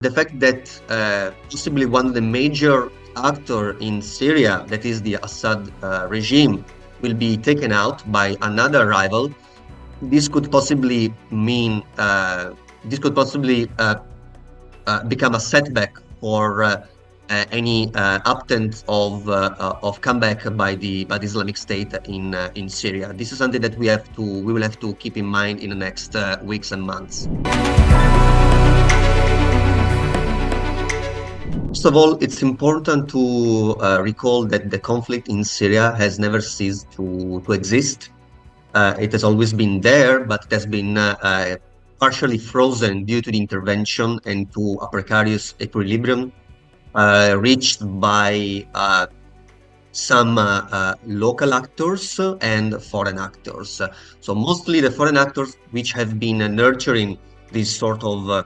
The fact that possibly one of the major actor in Syria, that is the Assad regime, will be taken out by another rival, this could possibly mean this could possibly become a setback for any attempt of comeback by the Islamic State in Syria. This is something that we will have to keep in mind in the next weeks and months. First of all, it's important to recall that the conflict in Syria has never ceased to exist. It has always been there, but it has been partially frozen due to the intervention and to a precarious equilibrium reached by some local actors and foreign actors. So mostly the foreign actors which have been nurturing this sort of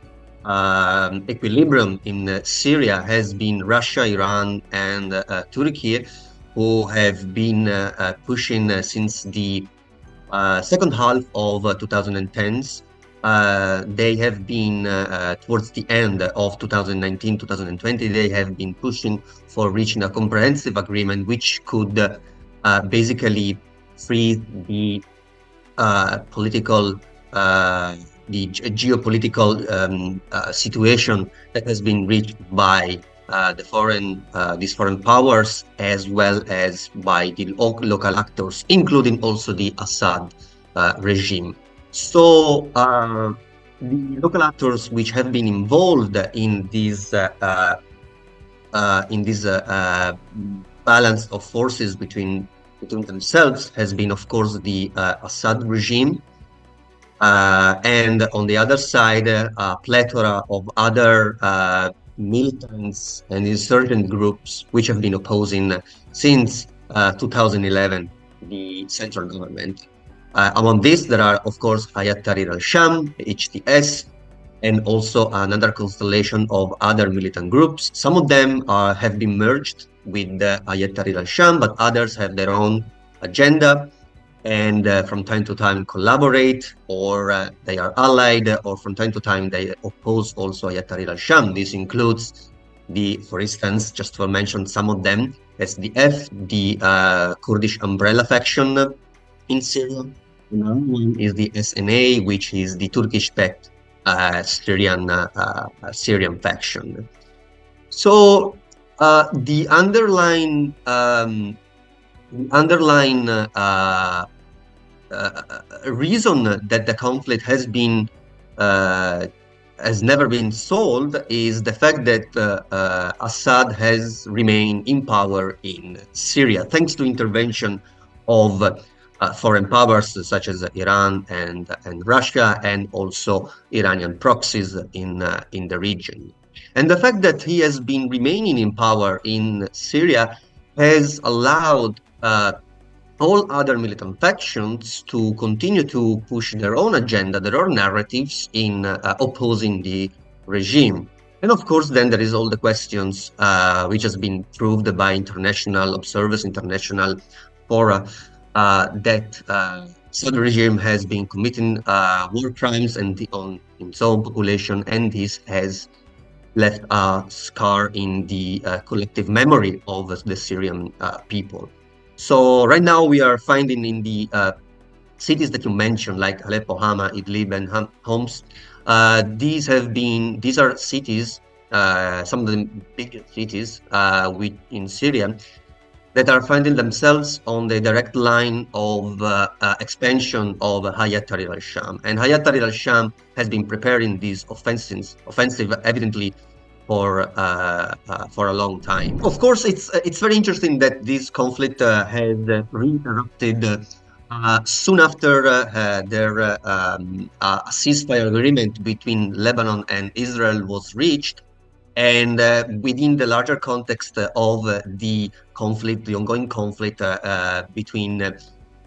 equilibrium in Syria has been Russia, Iran, and Turkey, who have been pushing since the second half of 2010s. They have been towards the end of 2019-2020, they have been pushing for reaching a comprehensive agreement which could basically free the geopolitical situation that has been reached by these foreign powers, as well as by the local actors, including also the Assad regime. So the local actors which have been involved in this balance of forces between themselves has been, of course, the Assad regime. And on the other side, a plethora of other militants and insurgent groups which have been opposing since 2011 the central government. Among these, there are, of course, Hayat Tahrir al-Sham, HTS, and also another constellation of other militant groups. Some of them have been merged with Hayat Tahrir al-Sham, but others have their own agenda, and from time to time collaborate, or they are allied, or from time to time they oppose also Hayat Tahrir al-Sham. This includes for instance, just to mention some of them, SDF, the Kurdish umbrella faction in Syria. Another one is the SNA, which is the Turkish-backed Syrian faction. So the underlying reason that the conflict has never been solved is the fact that Assad has remained in power in Syria, thanks to intervention of foreign powers such as Iran and Russia, and also Iranian proxies in the region. And the fact that he has been remaining in power in Syria has allowed all other militant factions to continue to push their own agenda, their own narratives in opposing the regime. And of course, then there is all the questions which has been proved by international observers, international fora, that Assad regime has been committing war crimes on its own population, and this has left a scar in the collective memory of the Syrian people. So right now we are finding in the cities that you mentioned, like Aleppo, Hama, Idlib, and Homs. These are cities, some of the biggest cities in Syria, that are finding themselves on the direct line of expansion of Hayat Tahrir al-Sham. And Hayat Tahrir al-Sham has been preparing these offensive evidently for a long time. Of course, it's very interesting that this conflict has re-erupted soon after their ceasefire agreement between Lebanon and Israel was reached, and within the larger context of the ongoing conflict between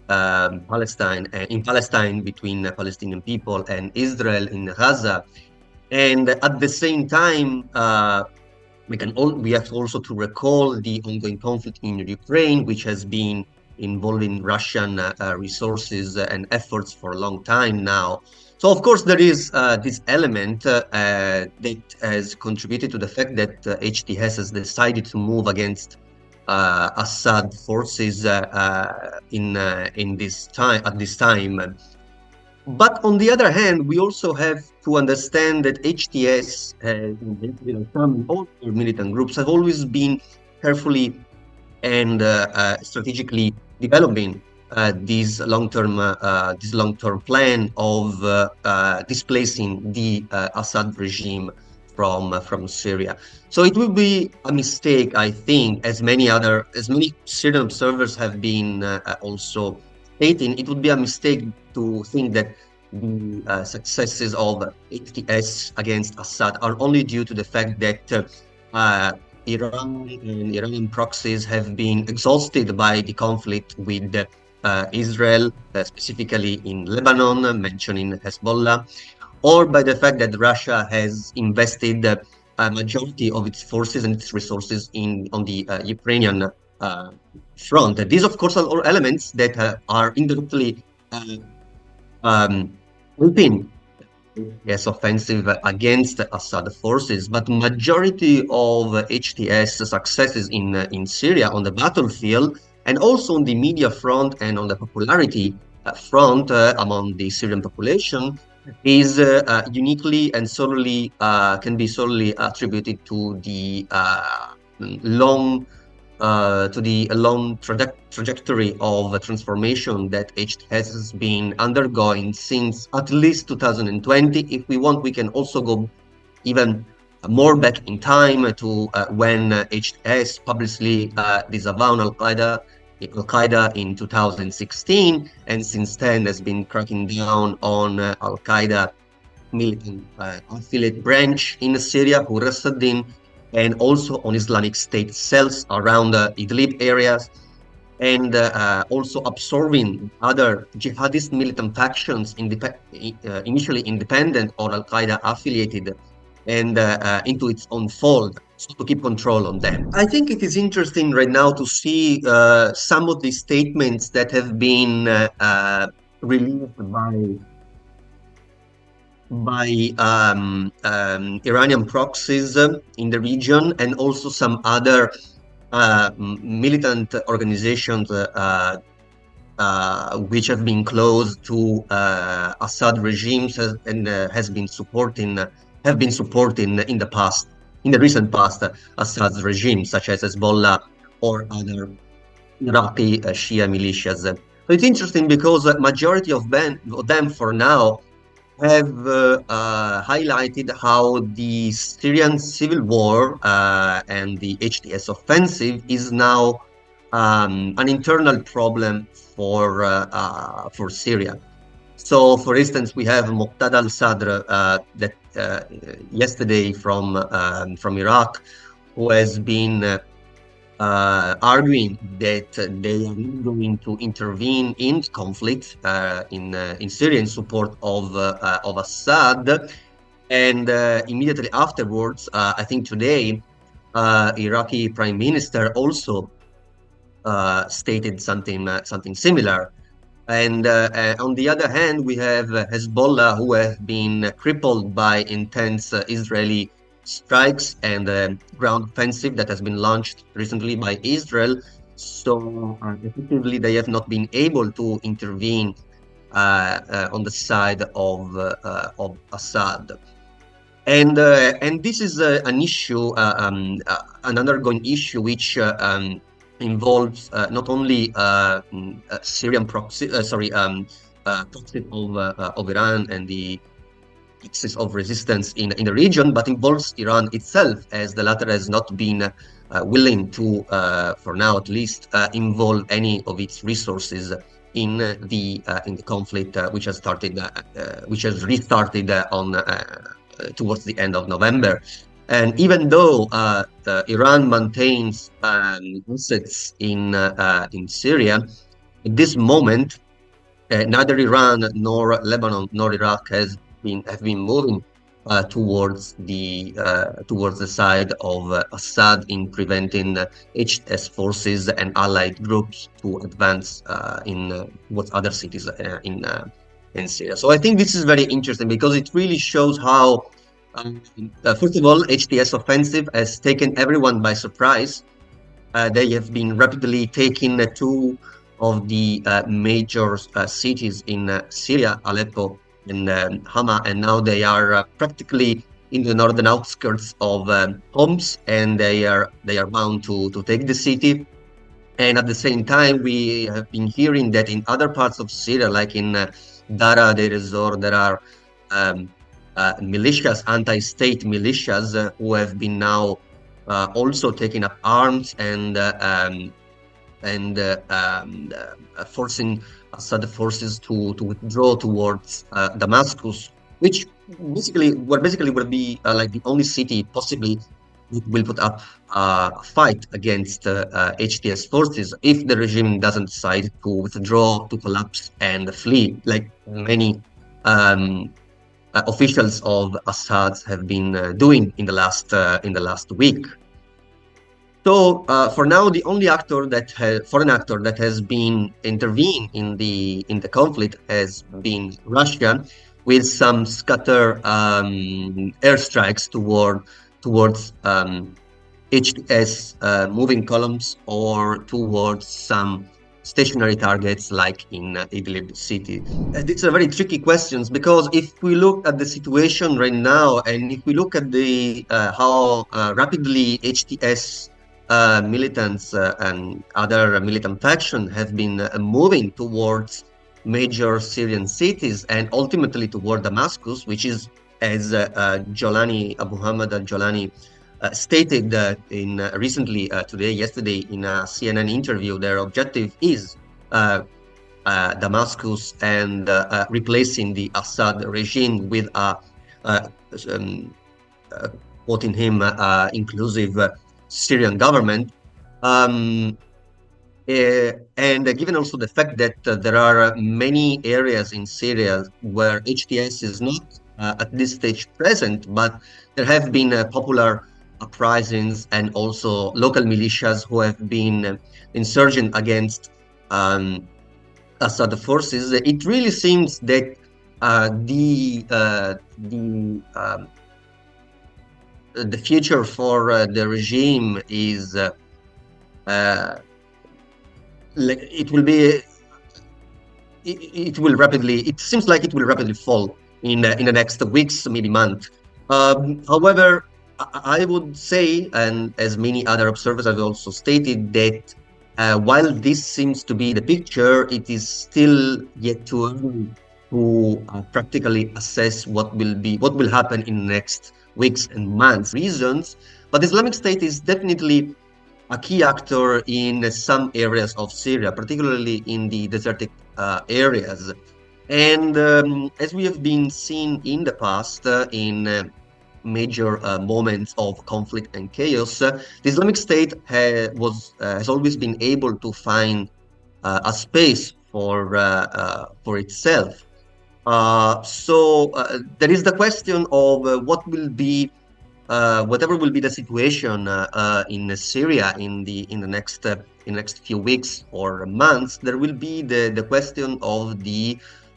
Palestine between Palestinian people and Israel in Gaza. And at the same time, we have also to recall the ongoing conflict in Ukraine, which has been involving Russian resources and efforts for a long time now. So, of course, there is this element that has contributed to the fact that HTS has decided to move against Assad forces in this time at this time. But on the other hand, we also have to understand that HTS and some other militant groups have always been carefully and strategically developing this long-term plan of displacing the Assad regime from Syria. So it would be a mistake, I think, as many Syrian observers have been also stating. It would be a mistake to think that the successes of HTS against Assad are only due to the fact that Iran and Iranian proxies have been exhausted by the conflict with Israel, specifically in Lebanon, mentioning Hezbollah, or by the fact that Russia has invested a majority of its forces and its resources on the Ukrainian front. These, of course, are all elements that are indirectly helping yes, offensive against Assad forces, but majority of HTS successes in Syria on the battlefield and also on the media front and on the popularity front among the Syrian population is uniquely and solely can be solely attributed to the long trajectory of transformation that HTS has been undergoing since at least 2020. If we want, we can also go even more back in time to when HTS publicly disavowed Al-Qaeda in 2016, and since then has been cracking down on Al-Qaeda militant affiliate branch in Syria, Khorasan, and also on Islamic State cells around idlib areas, and also absorbing other jihadist militant factions, initially independent or Al-Qaeda affiliated, and into its own fold, so to keep control on them. I think it is interesting right now to see some of the statements that have been released by Iranian proxies in the region, and also some other militant organizations which have been close to Assad regimes and have been supporting in the recent past Assad's regime, such as Hezbollah or other Iraqi Shia militias. So it's interesting because majority of them for now have highlighted how the Syrian civil war and the HTS offensive is now an internal problem for Syria. So, for instance, we have Muqtada al-Sadr that yesterday from Iraq, who has been arguing that they are not going to intervene in conflict in Syria in support of Assad, and immediately afterwards, I think today, Iraqi Prime Minister also stated something similar. And on the other hand, we have Hezbollah, who have been crippled by intense Israeli strikes and ground offensive that has been launched recently by Israel. So effectively, they have not been able to intervene on the side of Assad. And this is an issue, an ongoing issue, which involves not only Syrian proxy, proxy of Iran and the axis of resistance in the region, but involves Iran itself, as the latter has not been willing to, for now at least, involve any of its resources in the conflict, which has restarted towards the end of November. And even though Iran maintains assets in Syria, at this moment, neither Iran nor Lebanon nor Iraq have been moving towards the side of Assad in preventing HTS forces and allied groups to advance in what other cities in Syria. So I think this is very interesting because it really shows how, first of all, HTS offensive has taken everyone by surprise. They have been rapidly taking two of the major cities in Syria, Aleppo and Hama, and now they are practically in the northern outskirts of Homs, and they are bound to take the city. And at the same time, we have been hearing that in other parts of Syria, like in Dara, Deir ez-Zor, there are um, militias, anti-state militias, who have been now also taking up arms and forcing Assad forces to withdraw towards Damascus, which basically will be like the only city possibly that will put up a fight against HTS forces if the regime doesn't decide to withdraw, to collapse, and flee, like many officials of Assad have been doing in the last week. So for now, the only foreign actor that has been intervened in the conflict has been Russia, with some scatter airstrikes towards HTS moving columns or towards some stationary targets like in Idlib city. These are very tricky questions because if we look at the situation right now, and if we look at the how rapidly HTS militants and other militant factions have been moving towards major Syrian cities and ultimately toward Damascus, which is, as Abu Hamad al-Jolani stated in recently yesterday in a CNN interview, their objective is Damascus and replacing the Assad regime with uh, um, quoting him, inclusive Syrian government. Um, and given also the fact that there are many areas in Syria where HTS is not at this stage present, but there have been popular uprisings and also local militias who have been insurgent against Assad forces. It really seems that the future for the regime is like it will rapidly, it seems like it will rapidly fall in the next weeks, maybe month. However, I would say, and as many other observers have also stated, that while this seems to be the picture, it is still yet too early to practically assess what will happen in the next weeks and months. Reasons, but Islamic State is definitely a key actor in some areas of Syria, particularly in the desertic areas. And as we have been seeing in the past, in major moments of conflict and chaos, the Islamic State has always been able to find a space for itself. So there is the question of what will be whatever will be the situation in Syria in the next few weeks or months. There will be the question of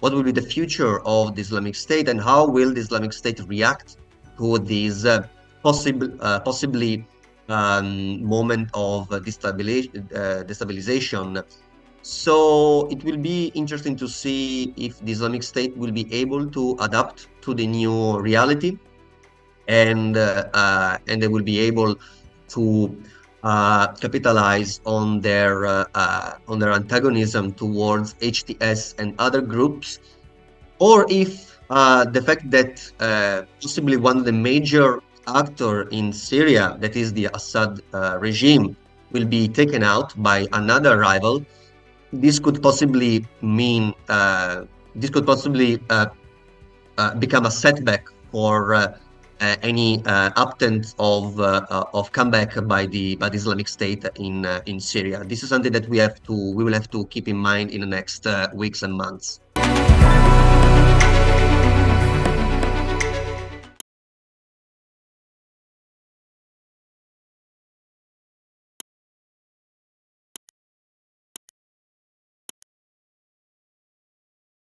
what will be the future of the Islamic State and how will the Islamic State react to this possibly moment of destabilization. So it will be interesting to see if the Islamic State will be able to adapt to the new reality, and they will be able to capitalize on their antagonism towards HTS and other groups, or if the fact that possibly one of the major actor in Syria, that is the Assad regime, will be taken out by another rival. This could possibly mean become a setback for any attempt of comeback by the Islamic State in Syria. This is something that we will have to keep in mind in the next weeks and months.